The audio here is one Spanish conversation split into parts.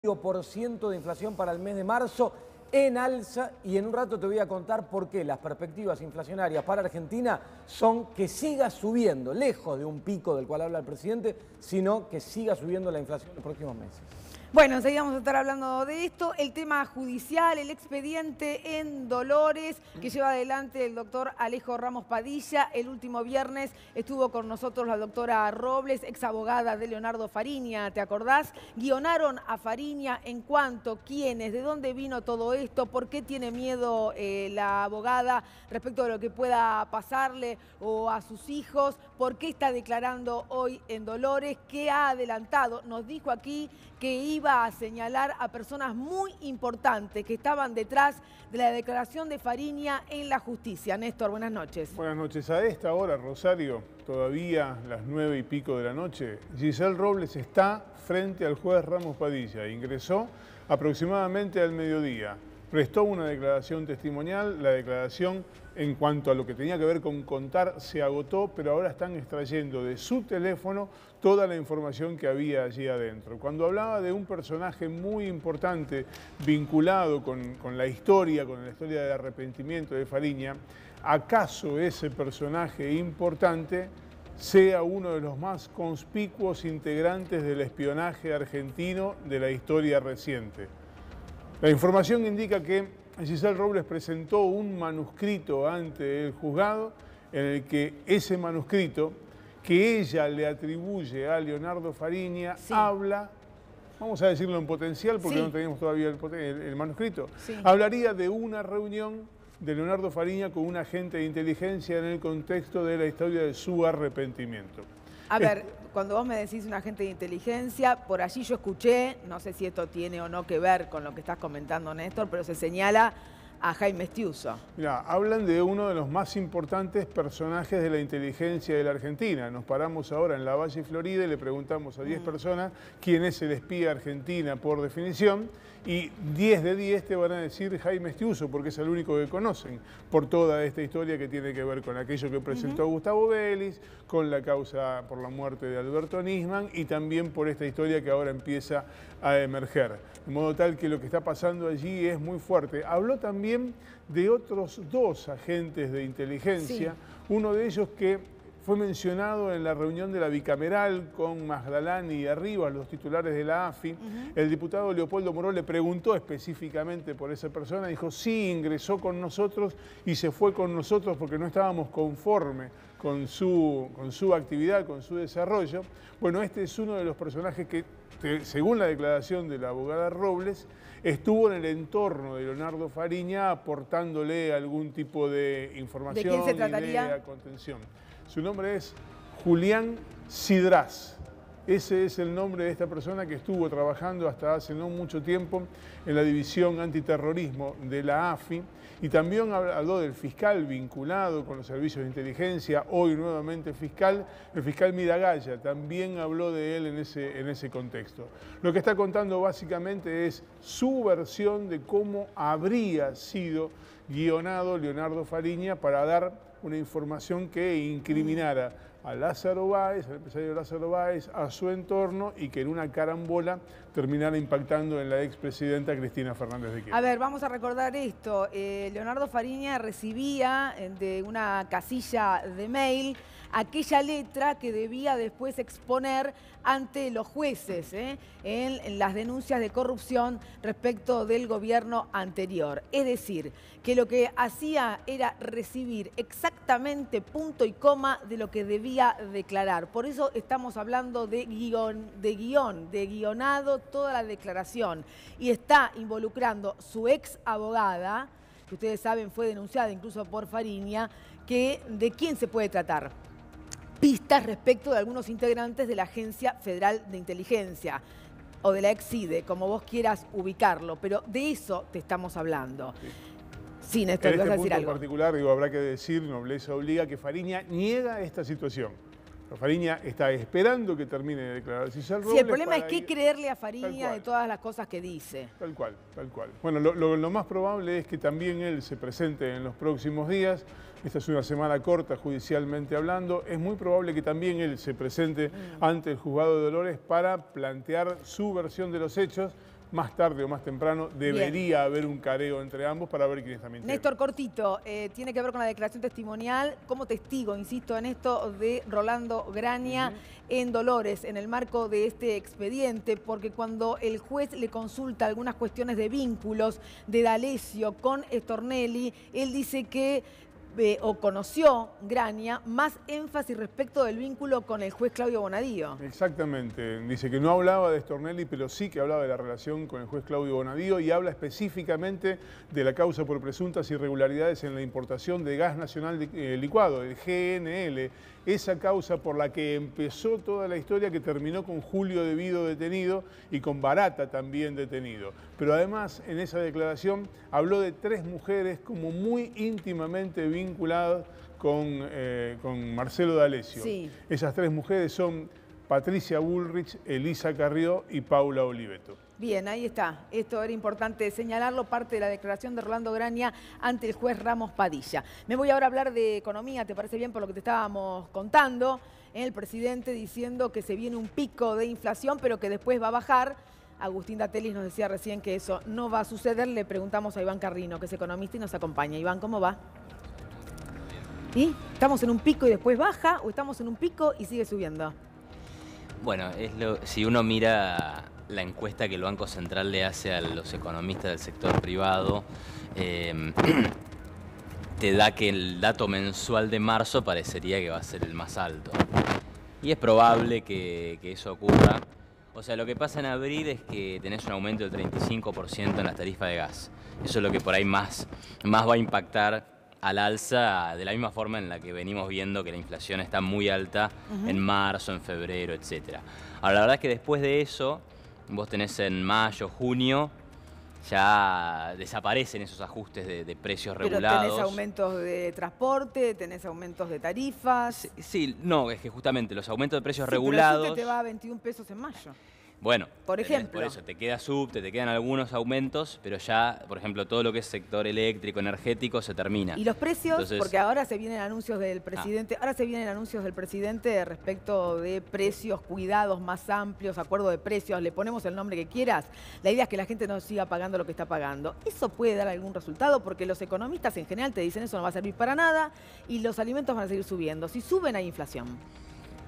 de inflación para el mes de marzo en alza, y en un rato te voy a contar por qué las perspectivas inflacionarias para Argentina son que siga subiendo, lejos de un pico del cual habla el presidente, sino que siga subiendo la inflación en los próximos meses. Bueno, enseguida vamos a estar hablando de esto, el tema judicial, el expediente en Dolores que lleva adelante el doctor Alejo Ramos Padilla. El último viernes estuvo con nosotros la doctora Robles, ex abogada de Leonardo Fariña, ¿te acordás? Guionaron a Fariña en cuanto, quiénes, de dónde vino todo esto, por qué tiene miedo la abogada respecto de lo que pueda pasarle o a sus hijos, por qué está declarando hoy en Dolores, qué ha adelantado. Nos dijo aquí que iba a señalar a personas muy importantes que estaban detrás de la declaración de Fariña en la justicia. Néstor, buenas noches. Buenas noches. A esta hora, Rosario, todavía las 9 y pico de la noche, Giselle Robles está frente al juez Ramos Padilla. Ingresó aproximadamente al mediodía. Prestó una declaración testimonial. La declaración en cuanto a lo que tenía que ver con contar se agotó, pero ahora están extrayendo de su teléfono toda la información que había allí adentro. Cuando hablaba de un personaje muy importante vinculado con la historia del arrepentimiento de Fariña, ¿acaso ese personaje importante sea uno de los más conspicuos integrantes del espionaje argentino de la historia reciente? La información indica que Giselle Robles presentó un manuscrito ante el juzgado en el que ese manuscrito que ella le atribuye a Leonardo Fariña habla, vamos a decirlo en potencial porque no tenemos todavía el manuscrito, hablaría de una reunión de Leonardo Fariña con un agente de inteligencia en el contexto de la historia de su arrepentimiento. A ver, cuando vos me decís un agente de inteligencia, por allí yo escuché, no sé si esto tiene o no que ver con lo que estás comentando, Néstor, pero se señala a Jaime Estiuso. Mirá, hablan de uno de los más importantes personajes de la inteligencia de la Argentina. Nos paramos ahora en la Valle Florida y le preguntamos a 10 personas quién es el espía argentina por definición, y 10 de 10 te van a decir Jaime Estiuso, porque es el único que conocen, por toda esta historia que tiene que ver con aquello que presentó Gustavo Vélez, con la causa por la muerte de Alberto Nisman y también por esta historia que ahora empieza a emerger. De modo tal que lo que está pasando allí es muy fuerte. Habló también de otros 2 agentes de inteligencia, uno de ellos que fue mencionado en la reunión de la bicameral con Magdalani y Arribas, los titulares de la AFI. El diputado Leopoldo Moró le preguntó específicamente por esa persona, dijo sí, ingresó con nosotros y se fue con nosotros porque no estábamos conformes con su actividad, con su desarrollo. Bueno, este es uno de los personajes que, según la declaración de la abogada Robles, estuvo en el entorno de Leonardo Fariña aportándole algún tipo de información. ¿De quién se trataría? Idea, contención. Su nombre es Julián Cidrás. Ese es el nombre de esta persona que estuvo trabajando hasta hace no mucho tiempo en la división antiterrorismo de la AFI, y también habló del fiscal vinculado con los servicios de inteligencia, hoy nuevamente fiscal, el fiscal Miragaya, también habló de él en ese contexto. Lo que está contando básicamente es su versión de cómo habría sido guionado Leonardo Fariña para dar una información que incriminara a Lázaro Báez, al empresario Lázaro Báez, a su entorno, y que en una carambola terminara impactando en la expresidenta Cristina Fernández de Kirchner. A ver, vamos a recordar esto. Leonardo Fariña recibía de una casilla de mail aquella letra que debía después exponer ante los jueces en las denuncias de corrupción respecto del gobierno anterior. Es decir, que lo que hacía era recibir exactamente punto y coma de lo que debía declarar. Por eso estamos hablando de guionado toda la declaración. Y está involucrando su ex abogada, que ustedes saben fue denunciada incluso por Fariña, que ¿de quién se puede tratar? Pistas respecto de algunos integrantes de la Agencia Federal de Inteligencia o de la EXIDE, como vos quieras ubicarlo, pero de eso te estamos hablando. Sí, Néstor, en vas a este decir punto algo. en particular, habrá que decir, nobleza obliga, que Fariña niega esta situación. Fariña está esperando que termine de declarar Giselle Robles. Sí, el problema es qué creerle a Fariña de todas las cosas que dice. Tal cual, tal cual. Bueno, lo más probable es que también él se presente en los próximos días. Esta es una semana corta judicialmente hablando. Es muy probable que también él se presente ante el juzgado de Dolores para plantear su versión de los hechos, más tarde o más temprano debería haber un careo entre ambos para ver quién está mintiendo. Néstor, cortito, tiene que ver con la declaración testimonial como testigo, insisto en esto, de Rolando Graña en Dolores, en el marco de este expediente, porque cuando el juez le consulta algunas cuestiones de vínculos de D'Alessio con Stornelli, él dice que o conoció Graña más énfasis respecto del vínculo con el juez Claudio Bonadío. Exactamente. Dice que no hablaba de Stornelli, pero sí que hablaba de la relación con el juez Claudio Bonadío y habla específicamente de la causa por presuntas irregularidades en la importación de gas nacional licuado, el GNL, esa causa por la que empezó toda la historia que terminó con Julio De Vido detenido y con Barata también detenido. Pero además en esa declaración habló de 3 mujeres como muy íntimamente vinculadas con Marcelo D'Alessio. Sí. Esas 3 mujeres son Patricia Bullrich, Elisa Carrió y Paula Oliveto. Bien, ahí está. Esto era importante señalarlo, parte de la declaración de Rolando Graña ante el juez Ramos Padilla. Me voy ahora a hablar de economía, ¿te parece bien por lo que te estábamos contando? El presidente diciendo que se viene un pico de inflación, pero que después va a bajar. Agustín Datelis nos decía recién que eso no va a suceder. Le preguntamos a Iván Carrino, que es economista y nos acompaña. Iván, ¿cómo va? ¿Y? ¿Estamos en un pico y después baja o estamos en un pico y sigue subiendo? Bueno, si uno mira la encuesta que el Banco Central le hace a los economistas del sector privado, te da que el dato mensual de marzo parecería que va a ser el más alto. Y es probable que eso ocurra. O sea, lo que pasa en abril es que tenés un aumento del 35% en las tarifas de gas. Eso es lo que por ahí más va a impactar al alza, de la misma forma en la que venimos viendo que la inflación está muy alta en marzo, en febrero, etc. Ahora, la verdad es que después de eso, vos tenés en mayo, junio, ya desaparecen esos ajustes de precios regulados. Pero tenés aumentos de transporte, tenés aumentos de tarifas. Sí, no, es que justamente los aumentos de precios Sí, regulados... pero el subte te va a 21 pesos en mayo. Bueno, por ejemplo. Por eso te queda subte, te quedan algunos aumentos, pero ya, por ejemplo, todo lo que es sector eléctrico, energético, se termina. ¿Y los precios? Entonces, porque ahora se vienen anuncios del presidente, respecto de precios cuidados más amplios, acuerdo de precios, le ponemos el nombre que quieras. La idea es que la gente no siga pagando lo que está pagando. ¿Eso puede dar algún resultado? Porque los economistas en general te dicen eso no va a servir para nada y los alimentos van a seguir subiendo. Si suben hay inflación.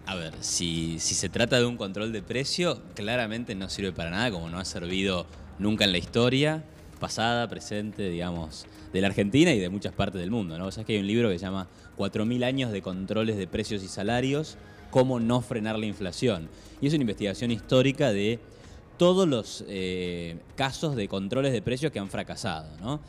A ver, si se trata de un control de precio, claramente no sirve para nada, como no ha servido nunca en la historia, pasada, presente, digamos, de la Argentina y de muchas partes del mundo, ¿no? O sea, es que hay un libro que se llama 4000 años de controles de precios y salarios, cómo no frenar la inflación. Y es una investigación histórica de todos los casos de controles de precios que han fracasado, ¿no?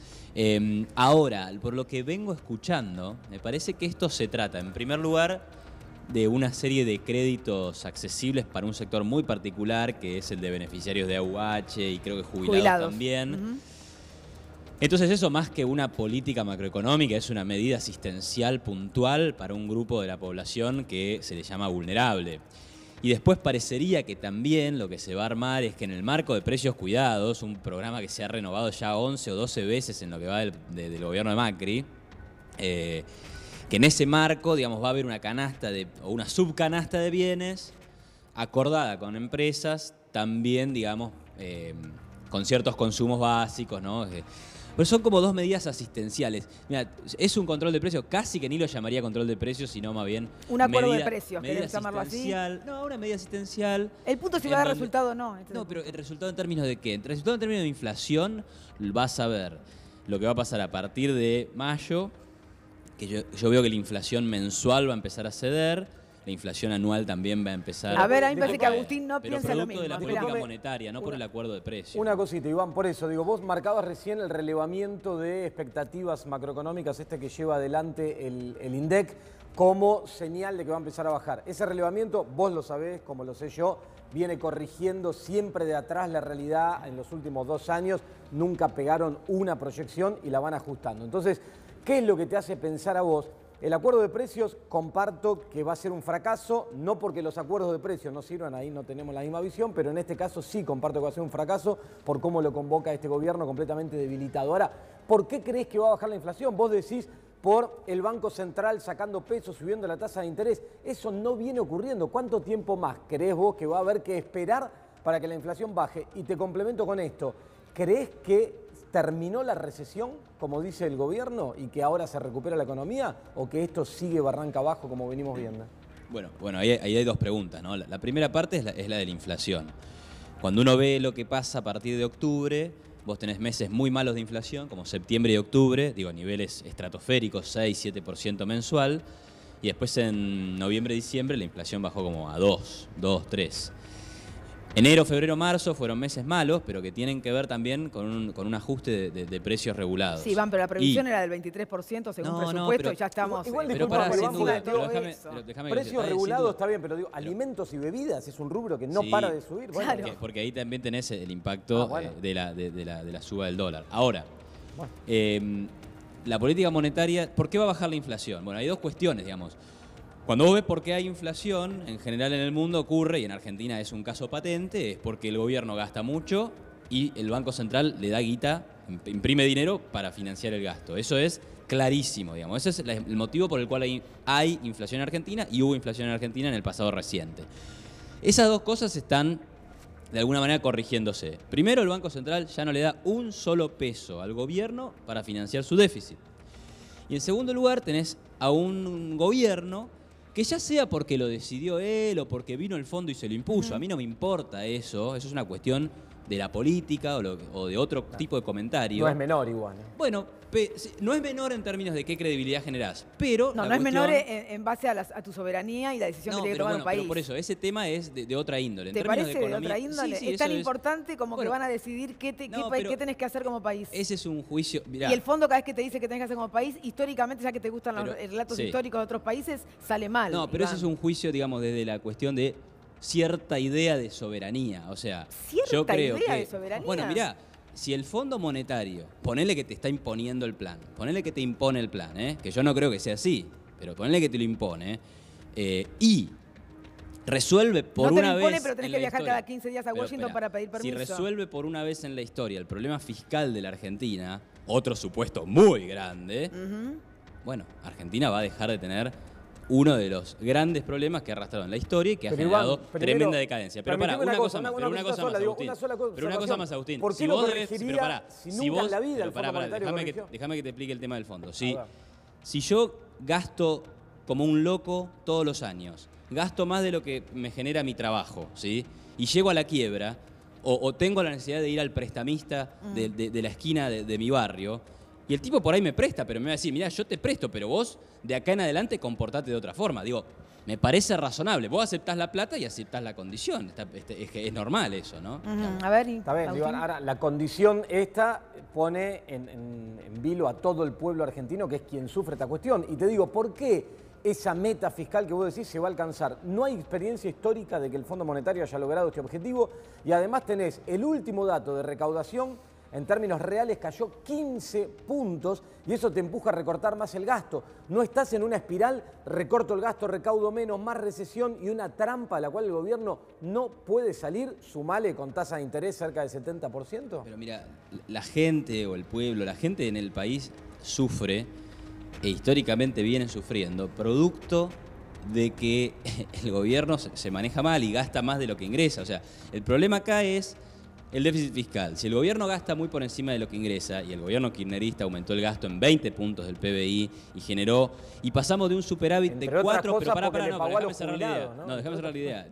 Ahora, por lo que vengo escuchando, me parece que esto se trata, en primer lugar, de una serie de créditos accesibles para un sector muy particular, que es el de beneficiarios de AUH y creo que jubilados también. Entonces eso, más que una política macroeconómica, es una medida asistencial puntual para un grupo de la población que se le llama vulnerable. Y después parecería que también lo que se va a armar es que en el marco de precios cuidados, un programa que se ha renovado ya 11 o 12 veces en lo que va del gobierno de Macri, que en ese marco, digamos, va a haber una canasta o una subcanasta de bienes acordada con empresas, también, digamos, con ciertos consumos básicos, ¿no? Pero son como 2 medidas asistenciales. Mira, es un control de precios, casi que ni lo llamaría control de precios, sino más bien un acuerdo de precios, ¿querés llamarlo así? No, una medida asistencial. El punto es si va a dar resultado o no. No, pero el resultado en términos de qué? El resultado en términos de inflación, vas a ver lo que va a pasar a partir de mayo, que yo veo que la inflación mensual va a empezar a ceder, la inflación anual también va a empezar... A ver, a mí me parece que Agustín no piensa lo mismo. Pero producto de la política monetaria, no por el acuerdo de precios. Una cosita, Iván, por eso, digo, vos marcabas recién el relevamiento de expectativas macroeconómicas, que lleva adelante el INDEC, como señal de que va a empezar a bajar. Ese relevamiento, vos lo sabés, como lo sé yo, viene corrigiendo siempre de atrás la realidad en los últimos 2 años, nunca pegaron una proyección y la van ajustando. Entonces, ¿qué es lo que te hace pensar a vos? El acuerdo de precios, comparto que va a ser un fracaso, no porque los acuerdos de precios no sirvan, ahí no tenemos la misma visión, pero en este caso sí comparto que va a ser un fracaso por cómo lo convoca este gobierno completamente debilitado. Ahora, ¿por qué crees que va a bajar la inflación? Vos decís por el Banco Central sacando pesos, subiendo la tasa de interés. Eso no viene ocurriendo. ¿Cuánto tiempo más crees vos que va a haber que esperar para que la inflación baje. Y te complemento con esto. ¿Crees que terminó la recesión, como dice el gobierno, y que ahora se recupera la economía? ¿O que esto sigue barranca abajo, como venimos viendo? Bueno, ahí hay dos preguntas, ¿no? La primera parte es la de la inflación. Cuando uno ve lo que pasa a partir de octubre, vos tenés meses muy malos de inflación, como septiembre y octubre, digo, a niveles estratosféricos, 6-7% mensual, y después en noviembre y diciembre la inflación bajó como a 2, 3. Enero, febrero, marzo fueron meses malos, pero que tienen que ver también con un ajuste de precios regulados. Sí, Iván, pero la previsión era del 23% según presupuesto y ya estamos... Igual pero disculpa, pará, sin Iván, duda, porque déjame precios regulados está bien, pero digo, alimentos y bebidas es un rubro que no para de subir. Bueno, claro. porque ahí también tenés el impacto de la suba del dólar. Ahora, la política monetaria, ¿por qué va a bajar la inflación? Bueno, hay dos cuestiones, digamos. Cuando vos ves por qué hay inflación, en general en el mundo ocurre, y en Argentina es un caso patente, es porque el gobierno gasta mucho y el Banco Central le da guita, imprime dinero para financiar el gasto. Eso es clarísimo, digamos. Ese es el motivo por el cual hay inflación en Argentina y hubo inflación en Argentina en el pasado reciente. Esas dos cosas están de alguna manera corrigiéndose. Primero, el Banco Central ya no le da un solo peso al gobierno para financiar su déficit. Y en segundo lugar, tenés a un gobierno que ya sea porque lo decidió él o porque vino el fondo y se lo impuso, a mí no me importa eso es una cuestión de la política o de otro tipo de comentario. No es menor igual. Bueno, no es menor en términos de qué credibilidad generás, pero... No es menor en base a tu soberanía y la decisión que tiene que tomar un país. Pero por eso, ese tema es de otra índole. ¿Te parece de otra índole? Sí, es tan importante como que van a decidir qué tenés que hacer como país. Ese es un juicio... Mirá, y el fondo cada vez que te dice que tenés que hacer como país, históricamente, ya que te gustan los relatos históricos de otros países, sale mal. No, pero ese es un juicio, digamos, desde la cuestión de cierta idea de soberanía. O sea, yo creo idea que... de soberanía? Bueno, mirá, si el Fondo Monetario, ponele que te está imponiendo el plan, ponele que te impone el plan, que yo no creo que sea así, pero ponele que te lo impone, y resuelve por una vez... pero tenés que viajar cada 15 días a Washington para pedir permiso. Si resuelve por una vez en la historia el problema fiscal de la Argentina, otro supuesto muy grande, bueno, Argentina va a dejar de tener uno de los grandes problemas que ha arrastrado en la historia y que ha generado tremenda decadencia. Pero pará, una cosa más, Agustín. ¿Por qué lo corregiría si nunca en la vida el Fondo Monetario corrigió? Déjame que te explique el tema del fondo. Si yo gasto como un loco todos los años, gasto más de lo que me genera mi trabajo, ¿sí? Y llego a la quiebra, o tengo la necesidad de ir al prestamista de la esquina de mi barrio, y el tipo por ahí me presta, pero me va a decir, mirá, yo te presto, pero vos de acá en adelante comportate de otra forma. Digo, me parece razonable. Vos aceptás la plata y aceptás la condición. Es normal eso, ¿no? A ver, está bien, digo, ahora la condición esta pone en vilo a todo el pueblo argentino, que es quien sufre esta cuestión. Y te digo, ¿por qué esa meta fiscal que vos decís se va a alcanzar? No hay experiencia histórica de que el Fondo Monetario haya logrado este objetivo, y además tenés el último dato de recaudación. En términos reales cayó 15 puntos y eso te empuja a recortar más el gasto. No estás en una espiral, recorto el gasto, recaudo menos, más recesión y una trampa a la cual el gobierno no puede salir, sumale con tasa de interés cerca del 70%. Pero mira, la gente o el pueblo, la gente en el país sufre, e históricamente vienen sufriendo, producto de que el gobierno se maneja mal y gasta más de lo que ingresa. O sea, el problema acá es el déficit fiscal. Si el gobierno gasta muy por encima de lo que ingresa, y el gobierno kirchnerista aumentó el gasto en 20 puntos del PBI y generó, y pasamos de un superávit de 4, pero déjame cerrar la idea. No, déjame cerrar la idea.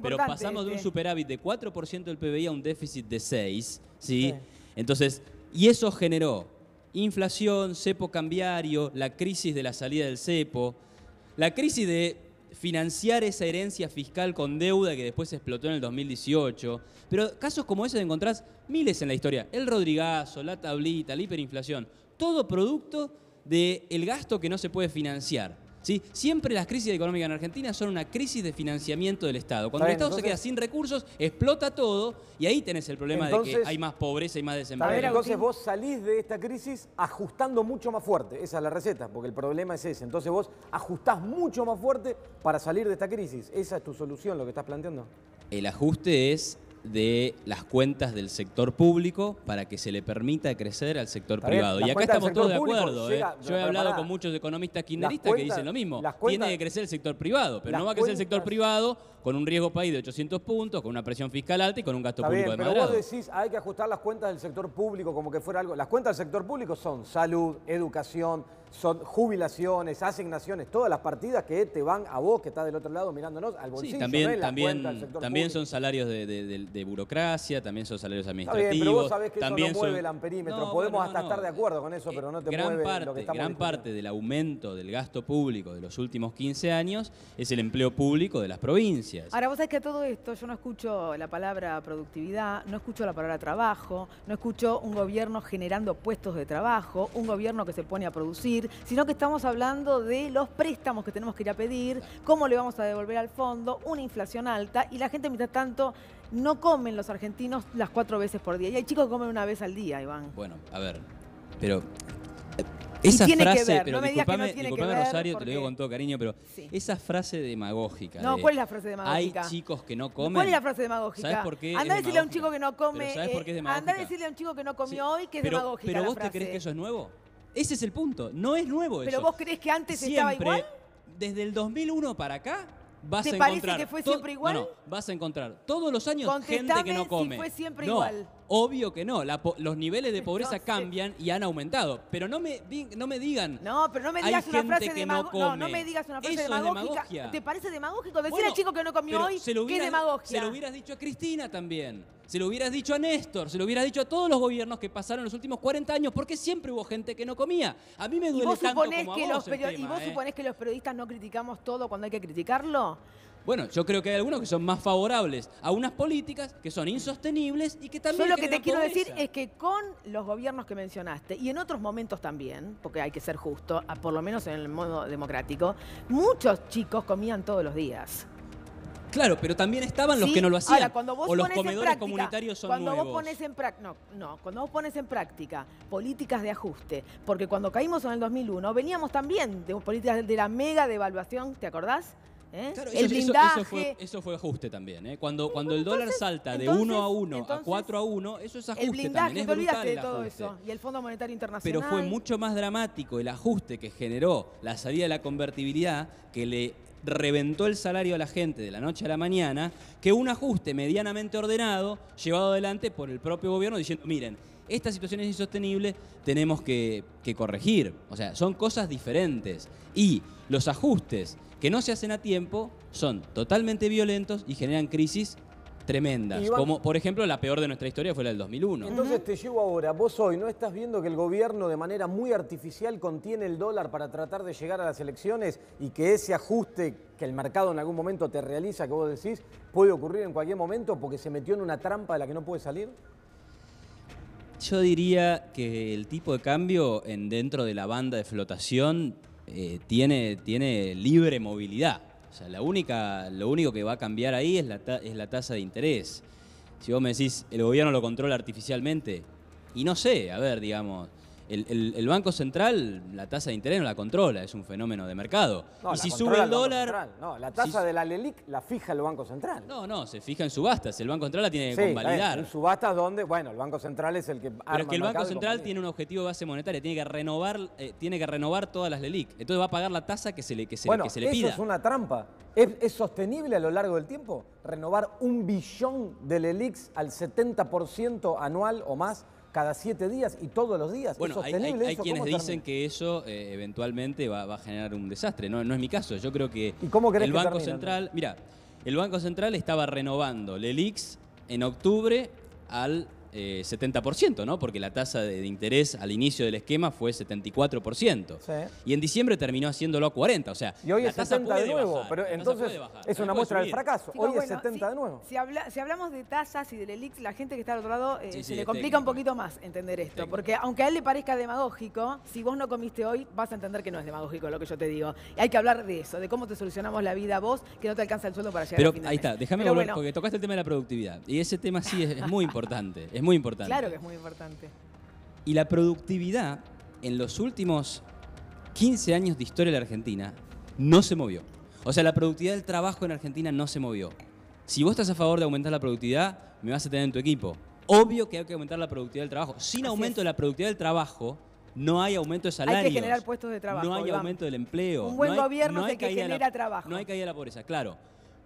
Pero pasamos de un superávit de 4% del PBI a un déficit de 6, ¿sí? Entonces, y eso generó inflación, cepo cambiario, la crisis de la salida del cepo, la crisis de financiar esa herencia fiscal con deuda que después explotó en el 2018. Pero casos como ese encontrás miles en la historia. El Rodrigazo, la tablita, la hiperinflación. Todo producto del gasto que no se puede financiar. ¿Sí? Siempre las crisis económicas en Argentina son una crisis de financiamiento del Estado. Cuando el Estado se queda sin recursos, explota todo y ahí tenés el problema de que hay más pobreza y más desempleo. Entonces vos salís de esta crisis ajustando mucho más fuerte. Esa es la receta, porque el problema es ese. Entonces vos ajustás mucho más fuerte para salir de esta crisis. Esa es tu solución, lo que estás planteando. El ajuste es de las cuentas del sector público para que se le permita crecer al sector privado. Y acá estamos todos de acuerdo. Yo he hablado con muchos economistas kirchneristas que dicen lo mismo. Tiene que crecer el sector privado, pero no va a crecer el sector privado con un riesgo país de 800 puntos, con una presión fiscal alta y con un gasto público desmadrado. Pero vos decís, hay que ajustar las cuentas del sector público como que fuera algo. Las cuentas del sector público son salud, educación, son jubilaciones, asignaciones, todas las partidas que te van a vos, que estás del otro lado mirándonos, al bolsillo. Sí, también son salarios de burocracia, también son salarios administrativos. Está bien, pero vos sabés que también eso no mueve el amperímetro. No, podemos hasta estar de acuerdo con eso, pero no te mueve lo que estamos Gran parte del aumento del gasto público de los últimos 15 años es el empleo público de las provincias. Ahora, vos sabés que a todo esto yo no escucho la palabra productividad, no escucho la palabra trabajo, no escucho un gobierno generando puestos de trabajo, un gobierno que se pone a producir, sino que estamos hablando de los préstamos que tenemos que ir a pedir, cómo le vamos a devolver al fondo, una inflación alta y la gente mientras tanto no comen los argentinos las 4 veces por día. Y hay chicos que comen una vez al día, Iván. Bueno, a ver, pero esa frase, pero no disculpame Rosario, te lo digo con todo cariño, pero sí. Esa frase demagógica. No, ¿cuál es la frase demagógica? Hay chicos que no comen. ¿Cuál es la frase demagógica? ¿Sabes por qué? Andá a decirle a un chico que no come. ¿Sabes por qué es demagógica? Andá a decirle a un chico que no comió hoy que es demagógica. Pero vos la frase. te crees que eso es nuevo. Ese es el punto. No es nuevo eso. ¿Pero vos crees que antes estaba igual? Desde el 2001 para acá vas a ¿Te encontrar... parece que fue siempre igual? No, vas a come todos los años gente que no come. Si fue siempre igual. Obvio que no. Los niveles de pobreza cambian y han aumentado. Pero no me digan... No, pero no me digas una frase demagógica. No me digas una frase demagógica. ¿Te parece demagógico? Decir al chico que no comió hoy que es demagogia. Se lo hubieras dicho a Cristina también. Se lo hubieras dicho a Néstor, se lo hubieras dicho a todos los gobiernos que pasaron los últimos 40 años, porque siempre hubo gente que no comía. A mí me duele tanto como a vos el tema, ¿Y vos suponés que los periodistas no criticamos todo cuando hay que criticarlo? Bueno, yo creo que hay algunos que son más favorables a unas políticas que son insostenibles y que también... Yo lo que te quiero decir es que con los gobiernos que mencionaste y en otros momentos también, porque hay que ser justo, por lo menos en el modo democrático, muchos chicos comían todos los días. Claro, pero también estaban los que no lo hacían. Ahora, cuando vos o los pones comedores en práctica, comunitarios son cuando nuevos. Vos pones en cuando vos pones en práctica políticas de ajuste, porque cuando caímos en el 2001 veníamos también de políticas de la mega devaluación, ¿te acordás? Claro, el blindaje. Eso fue ajuste también. Cuando el dólar salta de 1 a 1 a 4 a 1, eso es ajuste. El blindaje, también. te olvidaste de todo eso. Y el Fondo Monetario Internacional. Pero fue mucho más dramático el ajuste que generó la salida de la convertibilidad, que le reventó el salario a la gente de la noche a la mañana, que un ajuste medianamente ordenado llevado adelante por el propio gobierno diciendo, miren, esta situación es insostenible, tenemos que corregir. O sea, son cosas diferentes. Y los ajustes que no se hacen a tiempo son totalmente violentos y generan crisis tremendas, Iván, como por ejemplo la peor de nuestra historia fue la del 2001. Entonces te llevo ahora, vos hoy no estás viendo que el gobierno de manera muy artificial contiene el dólar para tratar de llegar a las elecciones y que ese ajuste que el mercado en algún momento te realiza, que vos decís, puede ocurrir en cualquier momento porque se metió en una trampa de la que no puede salir? Yo diría que el tipo de cambio dentro de la banda de flotación tiene libre movilidad. O sea, lo único que va a cambiar ahí es la tasa de interés. Si vos me decís, el gobierno lo controla artificialmente, y no sé, a ver, digamos, el Banco Central, la tasa de interés no la controla, es un fenómeno de mercado. No, y si sube el dólar... No, la tasa de la LELIQ la fija el Banco Central. No, se fija en subastas. El Banco Central la tiene que convalidar. En subastas donde, bueno, el Banco Central es el que arma. Pero es que el Banco Central tiene un objetivo de base monetaria, tiene que renovar todas las LELIQ. Entonces va a pagar la tasa que se le pida. Eso es una trampa. ¿Es sostenible a lo largo del tiempo? ¿Renovar 1 billón de LELIQs al 70% anual o más cada 7 días y todos los días? Bueno, hay quienes dicen que eso eventualmente va a generar un desastre. No es mi caso. Yo creo que el Banco Central... Mira, el Banco Central estaba renovando LELIQs en octubre al 70%, ¿no? Porque la tasa de interés al inicio del esquema fue 74%. Sí. Y en diciembre terminó haciéndolo a 40%. O sea, y hoy la es tasa 70 de nuevo. Bajar, pero entonces es una muestra del fracaso. Chicos, hoy es 70 de nuevo. Si hablamos de tasas y de LELIQs, la gente que está al otro lado se le complica un poquito más entender esto. Porque aunque a él le parezca demagógico, si vos no comiste hoy, vas a entender que no es demagógico lo que yo te digo. Y hay que hablar de eso, de cómo te solucionamos la vida vos, que no te alcanza el sueldo para llegar a fin de mes. Ahí está, déjame volver, porque tocaste el tema de la productividad. Y ese tema sí es muy importante. Es muy importante. Claro que es muy importante. Y la productividad en los últimos 15 años de historia de la Argentina no se movió. O sea, la productividad del trabajo en Argentina no se movió. Si vos estás a favor de aumentar la productividad, me vas a tener en tu equipo. Obvio que hay que aumentar la productividad del trabajo. Sin aumento de la productividad del trabajo, no hay aumento de salarios. Hay que generar puestos de trabajo. No hay aumento del empleo. Un buen gobierno no es el que genera trabajo. No hay caída de la pobreza, claro.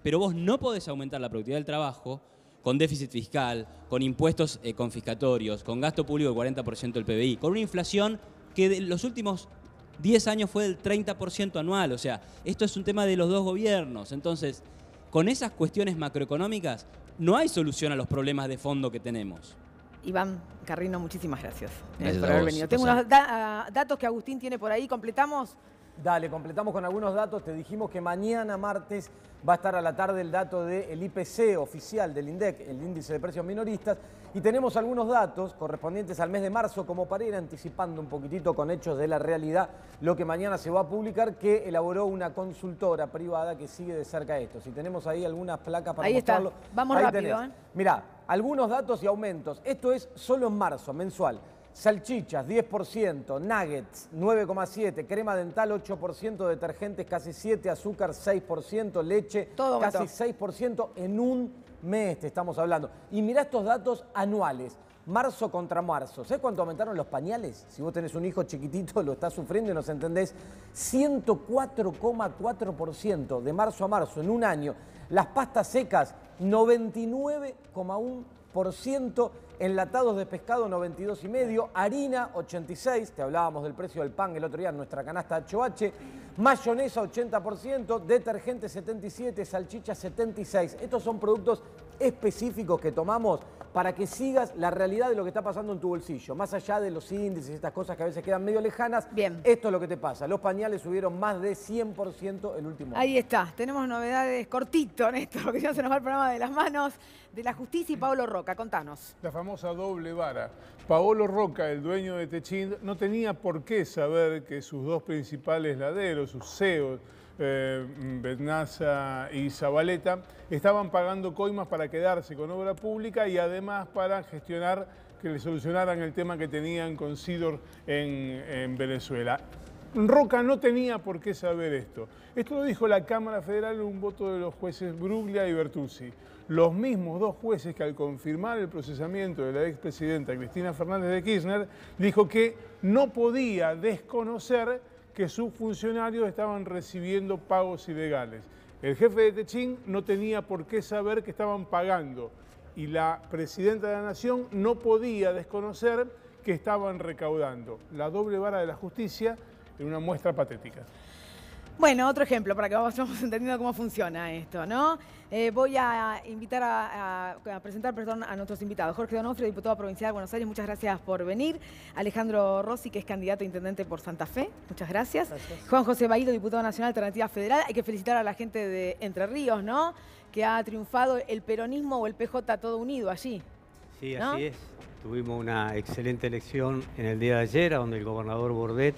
Pero vos no podés aumentar la productividad del trabajo con déficit fiscal, con impuestos confiscatorios, con gasto público del 40% del PBI, con una inflación que de los últimos 10 años fue del 30% anual. O sea, esto es un tema de los dos gobiernos. Entonces, con esas cuestiones macroeconómicas, no hay solución a los problemas de fondo que tenemos. Iván Carrino, muchísimas gracias, Gracias por a haber vos, venido. Tengo Rosana. unos datos que Agustín tiene por ahí. ¿Completamos? Dale, completamos con algunos datos. Te dijimos que mañana martes va a estar a la tarde el dato del IPC oficial del INDEC, el índice de precios minoristas, y tenemos algunos datos correspondientes al mes de marzo como para ir anticipando un poquitito con hechos de la realidad lo que mañana se va a publicar, que elaboró una consultora privada que sigue de cerca esto. Si tenemos ahí algunas placas para ahí mostrarlo. Está. Vamos rápido. Mirá, algunos datos y aumentos. Esto es solo en marzo, mensual. Salchichas, 10%, nuggets, 9,7%, crema dental, 8%, detergentes, casi 7%, azúcar, 6%, leche, todo casi aumentó. 6% en un mes, te estamos hablando. Y mirá estos datos anuales, marzo contra marzo. ¿Sabés cuánto aumentaron los pañales? Si vos tenés un hijo chiquitito, lo estás sufriendo y nos entendés. 104,4% de marzo a marzo en un año. Las pastas secas, 99,1%. Enlatados de pescado 92,5%, harina 86%, te hablábamos del precio del pan el otro día en nuestra canasta HOH, mayonesa 80%, detergente 77%, salchicha 76%. Estos son productos específicos que tomamos para que sigas la realidad de lo que está pasando en tu bolsillo, más allá de los índices y estas cosas que a veces quedan medio lejanas. Bien. Esto es lo que te pasa. Los pañales subieron más de 100% el último año. Ahí está. Tenemos novedades cortito, Néstor, porque ya se nos va el programa de las manos de la justicia. Y Pablo Roca, contanos. La famosa doble vara. Paolo Roca, el dueño de Techint, no tenía por qué saber que sus dos principales laderos, sus CEOs, Betnaza y Zabaleta, estaban pagando coimas para quedarse con obra pública y además para gestionar que le solucionaran el tema que tenían con Sidor en Venezuela. Roca no tenía por qué saber esto. Esto lo dijo la Cámara Federal en un voto de los jueces Bruglia y Bertuzzi. Los mismos dos jueces que al confirmar el procesamiento de la expresidenta Cristina Fernández de Kirchner, dijo que no podía desconocer que sus funcionarios estaban recibiendo pagos ilegales. El jefe de Techint no tenía por qué saber que estaban pagando y la presidenta de la Nación no podía desconocer que estaban recaudando. La doble vara de la justicia en una muestra patética. Bueno, otro ejemplo para que vayamos entendiendo cómo funciona esto, ¿no? Voy a invitar a presentar a nuestros invitados. Jorge Donofrio, diputado provincial de Buenos Aires, muchas gracias por venir. Alejandro Rossi, que es candidato a intendente por Santa Fe, muchas gracias. Juan José Baído, diputado nacional de Alternativa Federal. Hay que felicitar a la gente de Entre Ríos, ¿no? Que ha triunfado el peronismo o el PJ todo unido allí. Sí, ¿no? así es. Tuvimos una excelente elección en el día de ayer, donde el gobernador Bordet,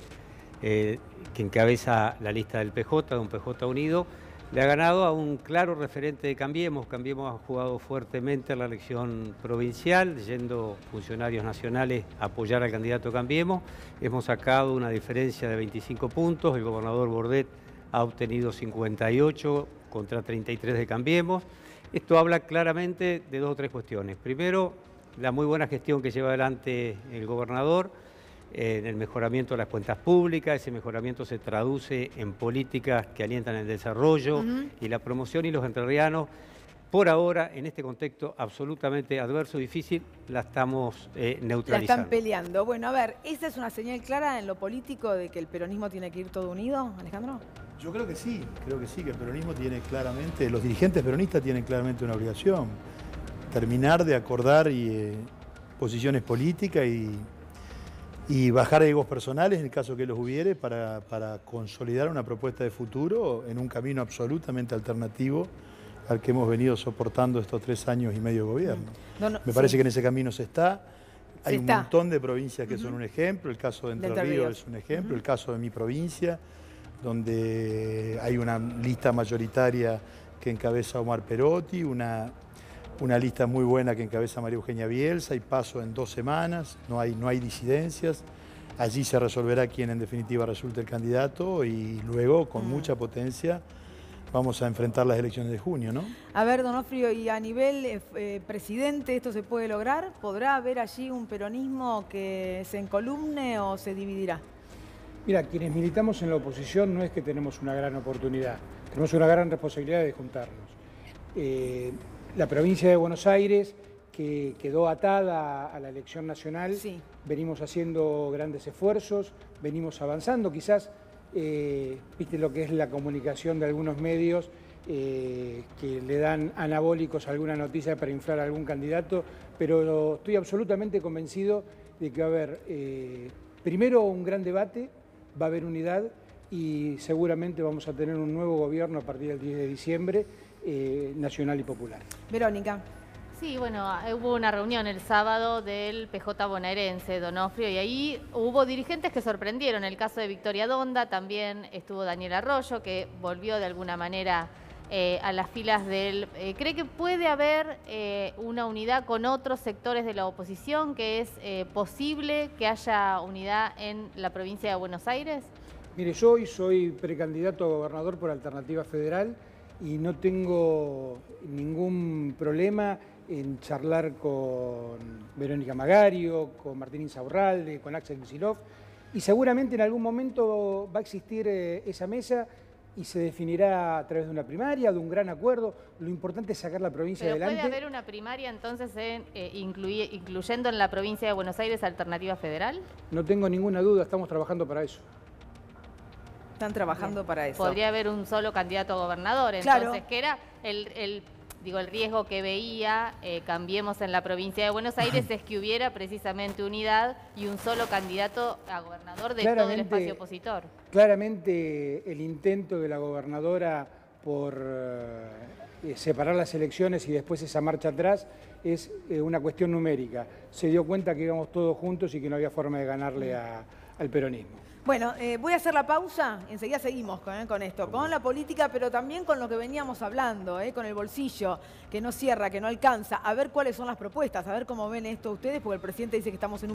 que encabeza la lista del PJ, de un PJ unido, le ha ganado a un claro referente de Cambiemos. Cambiemos ha jugado fuertemente en la elección provincial, yendo funcionarios nacionales a apoyar al candidato Cambiemos. Hemos sacado una diferencia de 25 puntos, el gobernador Bordet ha obtenido 58 contra 33 de Cambiemos. Esto habla claramente de dos o tres cuestiones. Primero, la muy buena gestión que lleva adelante el gobernador, en el mejoramiento de las cuentas públicas. Ese mejoramiento se traduce en políticas que alientan el desarrollo y la promoción, y los entrerrianos, por ahora, en este contexto absolutamente adverso y difícil, la estamos neutralizando. La están peleando. Bueno, a ver, ¿esa es una señal clara en lo político de que el peronismo tiene que ir todo unido, Alejandro? Yo creo que sí, que el peronismo tiene claramente, los dirigentes peronistas tienen claramente una obligación, terminar de acordar posiciones políticas y bajar egos personales en el caso que los hubiere para consolidar una propuesta de futuro en un camino absolutamente alternativo al que hemos venido soportando estos 3 años y medio de gobierno. Me parece que en ese camino se está. Hay un montón de provincias que son un ejemplo, el caso de Entre Ríos es un ejemplo, el caso de mi provincia, donde hay una lista mayoritaria que encabeza Omar Perotti, una lista muy buena que encabeza María Eugenia Bielsa, y paso en 2 semanas, no hay disidencias. Allí se resolverá quién en definitiva resulte el candidato y luego con mucha potencia vamos a enfrentar las elecciones de junio, ¿no? A ver, Donofrio, y a nivel presidente, ¿esto se puede lograr? ¿Podrá haber allí un peronismo que se encolumne o se dividirá? Mira, quienes militamos en la oposición no es que tenemos una gran oportunidad, tenemos una gran responsabilidad de juntarnos. La provincia de Buenos Aires, que quedó atada a la elección nacional, sí, venimos haciendo grandes esfuerzos, venimos avanzando, quizás, viste lo que es la comunicación de algunos medios, que le dan anabólicos a alguna noticia para inflar a algún candidato, pero estoy absolutamente convencido de que va a haber, primero, un gran debate, va a haber unidad y seguramente vamos a tener un nuevo gobierno a partir del 10 de diciembre, nacional y popular. Verónica. Sí, bueno, hubo una reunión el sábado del PJ bonaerense, Donofrio, y ahí hubo dirigentes que sorprendieron. El caso de Victoria Donda, también estuvo Daniel Arroyo, que volvió de alguna manera a las filas del... ¿Cree que puede haber una unidad con otros sectores de la oposición, que es posible que haya unidad en la provincia de Buenos Aires? Mire, yo hoy soy precandidato a gobernador por Alternativa Federal y no tengo ningún problema en charlar con Verónica Magario, con Martín Insaurralde, con Axel Kicillof, y seguramente en algún momento va a existir esa mesa y se definirá a través de una primaria, de un gran acuerdo. Lo importante es sacar la provincia adelante. ¿Pero puede haber una primaria entonces incluyendo en la provincia de Buenos Aires Alternativa Federal? No tengo ninguna duda, estamos trabajando para eso. Están trabajando para eso. Podría haber un solo candidato a gobernador, entonces, claro, que era el riesgo que veía Cambiemos en la provincia de Buenos Aires es que hubiera precisamente unidad y un solo candidato a gobernador de todo el espacio opositor. Claramente el intento de la gobernadora por separar las elecciones y después esa marcha atrás es una cuestión numérica. Se dio cuenta que íbamos todos juntos y que no había forma de ganarle al peronismo. Bueno, voy a hacer la pausa, enseguida seguimos con esto, con la política, pero también con lo que veníamos hablando, con el bolsillo, que no cierra, que no alcanza, a ver cuáles son las propuestas, a ver cómo ven esto ustedes, porque el presidente dice que estamos en un